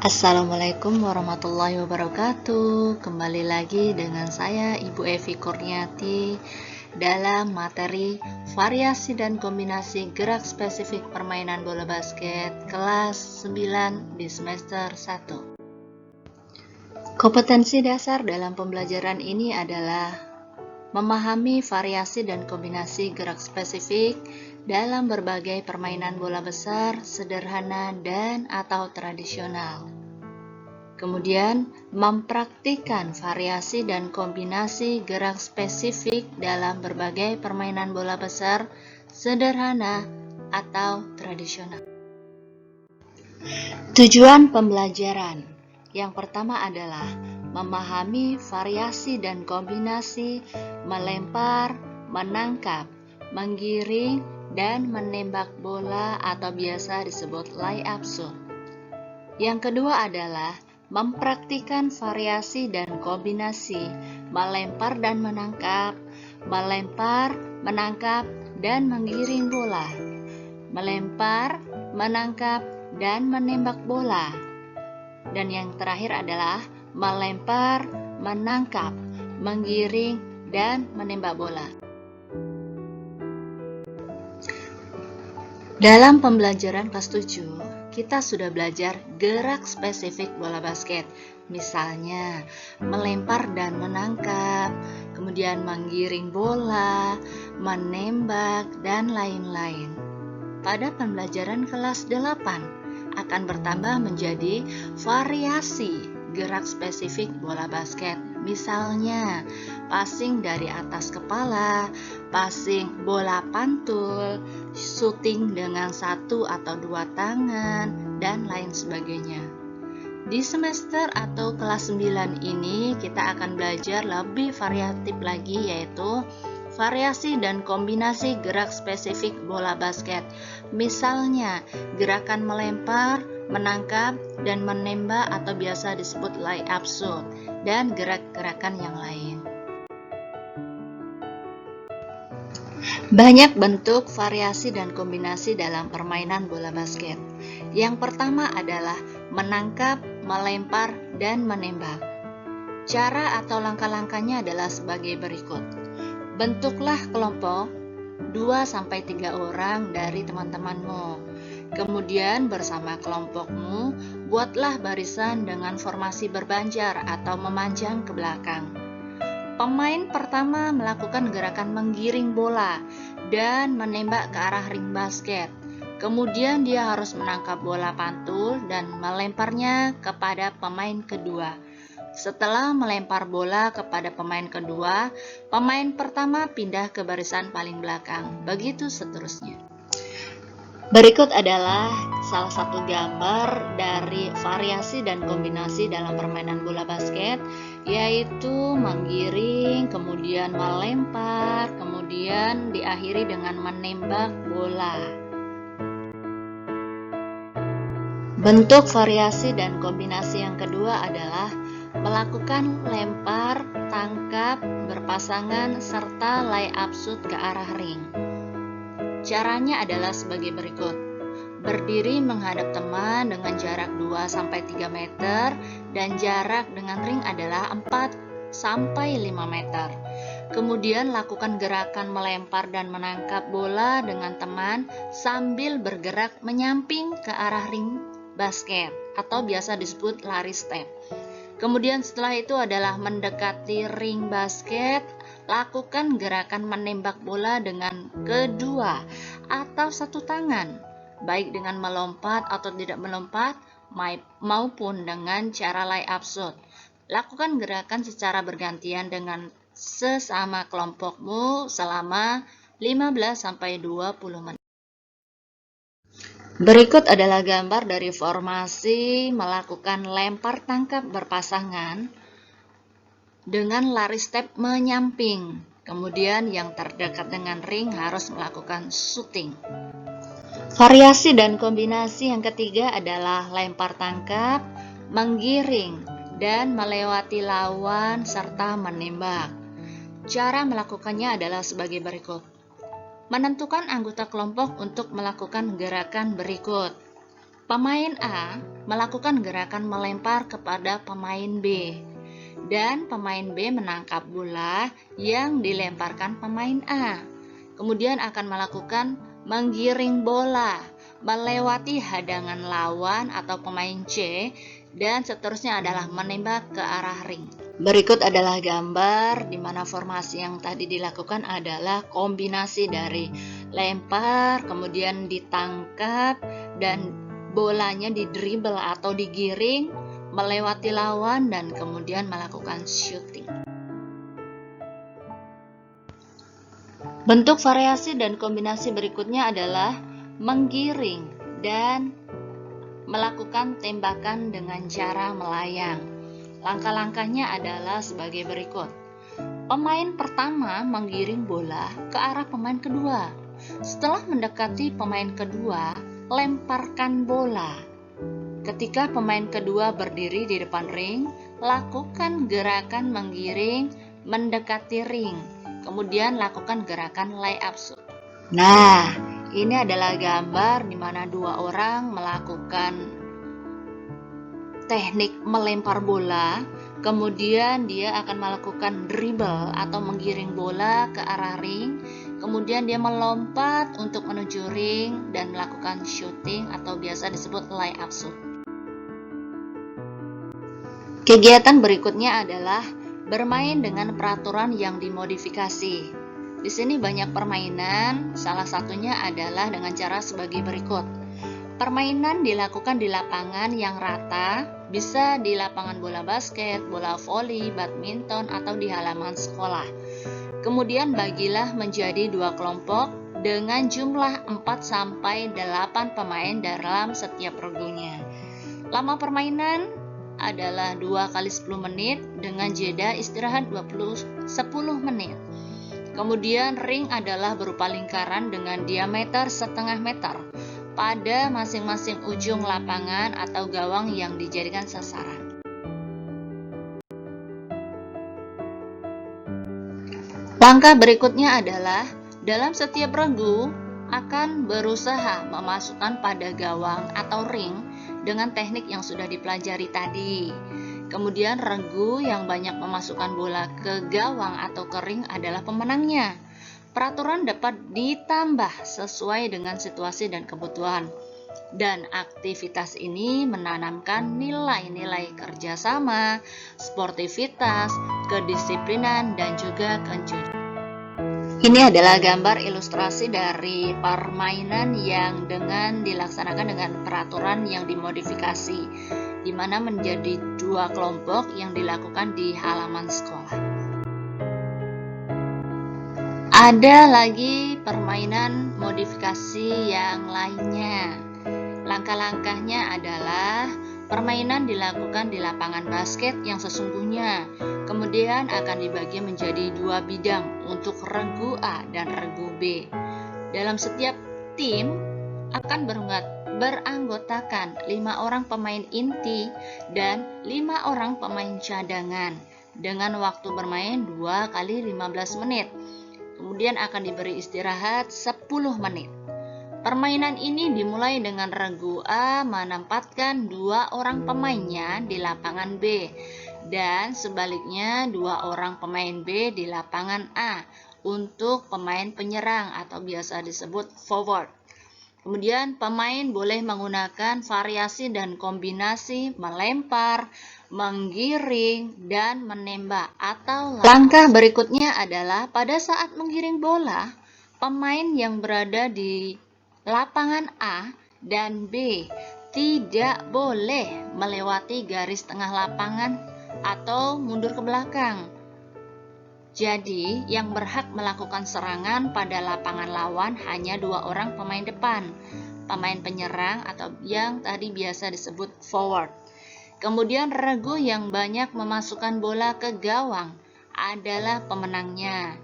Assalamualaikum warahmatullahi wabarakatuh. Kembali lagi dengan saya Ibu Evi Kurniati dalam materi variasi dan kombinasi gerak spesifik permainan bola basket kelas 9 di semester 1. Kompetensi dasar dalam pembelajaran ini adalah memahami variasi dan kombinasi gerak spesifik dalam berbagai permainan bola besar, sederhana, dan atau tradisional. Kemudian, mempraktikkan variasi dan kombinasi gerak spesifik dalam berbagai permainan bola besar, sederhana, atau tradisional. Tujuan pembelajaran yang pertama adalah memahami variasi dan kombinasi melempar, menangkap, menggiring, dan menembak bola atau biasa disebut layup shot. Yang kedua adalah mempraktikkan variasi dan kombinasi melempar dan menangkap, melempar, menangkap, dan menggiring bola, melempar, menangkap, dan menembak bola. Dan yang terakhir adalah melempar, menangkap, menggiring, dan menembak bola. Dalam pembelajaran kelas 7, kita sudah belajar gerak spesifik bola basket, misalnya melempar dan menangkap, kemudian menggiring bola, menembak, dan lain-lain. Pada pembelajaran kelas 8 akan bertambah menjadi variasi gerak spesifik bola basket, misalnya passing dari atas kepala, passing bola pantul, shooting dengan 1 atau 2 tangan, dan lain sebagainya. Di semester atau kelas 9 ini kita akan belajar lebih variatif lagi, yaitu variasi dan kombinasi gerak spesifik bola basket. Misalnya gerakan melempar, menangkap, dan menembak atau biasa disebut layup shot, dan gerak-gerakan yang lain. Banyak bentuk variasi dan kombinasi dalam permainan bola basket. Yang pertama adalah menangkap, melempar, dan menembak. Cara atau langkah-langkahnya adalah sebagai berikut. Bentuklah kelompok 2-3 orang dari teman-temanmu. Kemudian bersama kelompokmu, buatlah barisan dengan formasi berbanjar atau memanjang ke belakang. Pemain pertama melakukan gerakan menggiring bola dan menembak ke arah ring basket. Kemudian dia harus menangkap bola pantul dan melemparnya kepada pemain kedua. Setelah melempar bola kepada pemain kedua, pemain pertama pindah ke barisan paling belakang. Begitu seterusnya. Berikut adalah salah satu gambar dari variasi dan kombinasi dalam permainan bola basket, yaitu menggiring, kemudian melempar, kemudian diakhiri dengan menembak bola. Bentuk variasi dan kombinasi yang kedua adalah melakukan lempar, tangkap, berpasangan, serta layup shot ke arah ring. Caranya adalah sebagai berikut. Berdiri menghadap teman dengan jarak 2-3 meter dan jarak dengan ring adalah 4-5 meter. Kemudian lakukan gerakan melempar dan menangkap bola dengan teman sambil bergerak menyamping ke arah ring basket atau biasa disebut lari step. Kemudian setelah itu adalah mendekati ring basket, lakukan gerakan menembak bola dengan kedua atau satu tangan, baik dengan melompat atau tidak melompat maupun dengan cara layup shot. Lakukan gerakan secara bergantian dengan sesama kelompokmu selama 15-20 menit. Berikut adalah gambar dari formasi melakukan lempar tangkap berpasangan dengan lari step menyamping. Kemudian yang terdekat dengan ring harus melakukan shooting. Variasi dan kombinasi yang ketiga adalah lempar tangkap, menggiring, dan melewati lawan serta menembak. Cara melakukannya adalah sebagai berikut. Menentukan anggota kelompok untuk melakukan gerakan berikut. Pemain A melakukan gerakan melempar kepada pemain B, dan pemain B menangkap bola yang dilemparkan pemain A. Kemudian akan melakukan menggiring bola melewati hadangan lawan atau pemain C, dan seterusnya adalah menembak ke arah ring. Berikut adalah gambar di mana formasi yang tadi dilakukan adalah kombinasi dari lempar, kemudian ditangkap, dan bolanya didribble atau digiring melewati lawan dan kemudian melakukan shooting. Bentuk variasi dan kombinasi berikutnya adalah menggiring dan melakukan tembakan dengan cara melayang. Langkah-langkahnya adalah sebagai berikut. Pemain pertama menggiring bola ke arah pemain kedua. Setelah mendekati pemain kedua, lemparkan bola. Ketika pemain kedua berdiri di depan ring, lakukan gerakan menggiring mendekati ring. Kemudian lakukan gerakan layup shoot. Nah, ini adalah gambar di mana dua orang melakukan teknik melempar bola. Kemudian dia akan melakukan dribble atau menggiring bola ke arah ring. Kemudian dia melompat untuk menuju ring dan melakukan shooting atau biasa disebut layup shoot. Kegiatan berikutnya adalah bermain dengan peraturan yang dimodifikasi. Di sini banyak permainan, salah satunya adalah dengan cara sebagai berikut. Permainan dilakukan di lapangan yang rata, bisa di lapangan bola basket, bola voli, badminton, atau di halaman sekolah. Kemudian bagilah menjadi dua kelompok dengan jumlah 4-8 pemain dalam setiap regunya. Lama permainan adalah 2 kali 10 menit dengan jeda istirahat 10 menit. Kemudian ring adalah berupa lingkaran dengan diameter setengah meter pada masing-masing ujung lapangan atau gawang yang dijadikan sasaran. Langkah berikutnya adalah dalam setiap regu akan berusaha memasukkan pada gawang atau ring dengan teknik yang sudah dipelajari tadi. Kemudian regu yang banyak memasukkan bola ke gawang atau ke ring adalah pemenangnya. Peraturan dapat ditambah sesuai dengan situasi dan kebutuhan. Dan aktivitas ini menanamkan nilai-nilai kerjasama, sportivitas, kedisiplinan, dan juga kejujuran. Ini adalah gambar ilustrasi dari permainan yang dilaksanakan dengan peraturan yang dimodifikasi, di mana menjadi 2 kelompok yang dilakukan di halaman sekolah. Ada lagi permainan modifikasi yang lainnya. Langkah-langkahnya adalah permainan dilakukan di lapangan basket yang sesungguhnya, kemudian akan dibagi menjadi 2 bidang untuk regu A dan regu B. Dalam setiap tim akan beranggotakan 5 orang pemain inti dan 5 orang pemain cadangan dengan waktu bermain 2 kali 15 menit. Kemudian akan diberi istirahat 10 menit. Permainan ini dimulai dengan regu A menempatkan 2 orang pemainnya di lapangan B dan sebaliknya 2 orang pemain B di lapangan A untuk pemain penyerang atau biasa disebut forward. Kemudian pemain boleh menggunakan variasi dan kombinasi melempar, menggiring, dan menembak atau langkah berikutnya adalah pada saat menggiring bola, pemain yang berada di lapangan A dan B tidak boleh melewati garis tengah lapangan atau mundur ke belakang. Jadi, yang berhak melakukan serangan pada lapangan lawan hanya 2 orang pemain depan, pemain penyerang atau yang tadi biasa disebut forward. Kemudian regu yang banyak memasukkan bola ke gawang adalah pemenangnya.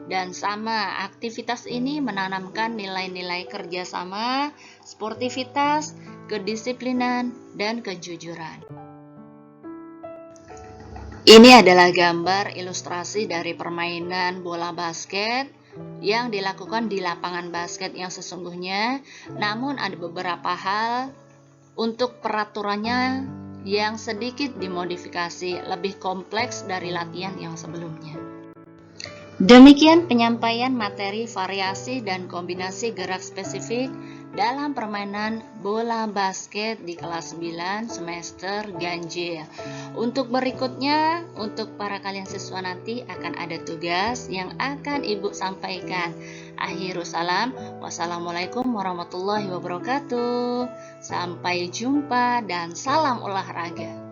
Dan sama, aktivitas ini menanamkan nilai-nilai kerjasama, sportivitas, kedisiplinan, dan kejujuran. Ini adalah gambar ilustrasi dari permainan bola basket yang dilakukan di lapangan basket yang sesungguhnya, namun ada beberapa hal Untuk peraturannya yang sedikit dimodifikasi, lebih kompleks dari latihan yang sebelumnya. Demikian penyampaian materi variasi dan kombinasi gerak spesifik dalam permainan bola basket di kelas 9 semester ganjil. Untuk berikutnya, untuk para kalian siswa nanti akan ada tugas yang akan Ibu sampaikan. Akhirus salam, wassalamualaikum warahmatullahi wabarakatuh. Sampai jumpa dan salam olahraga.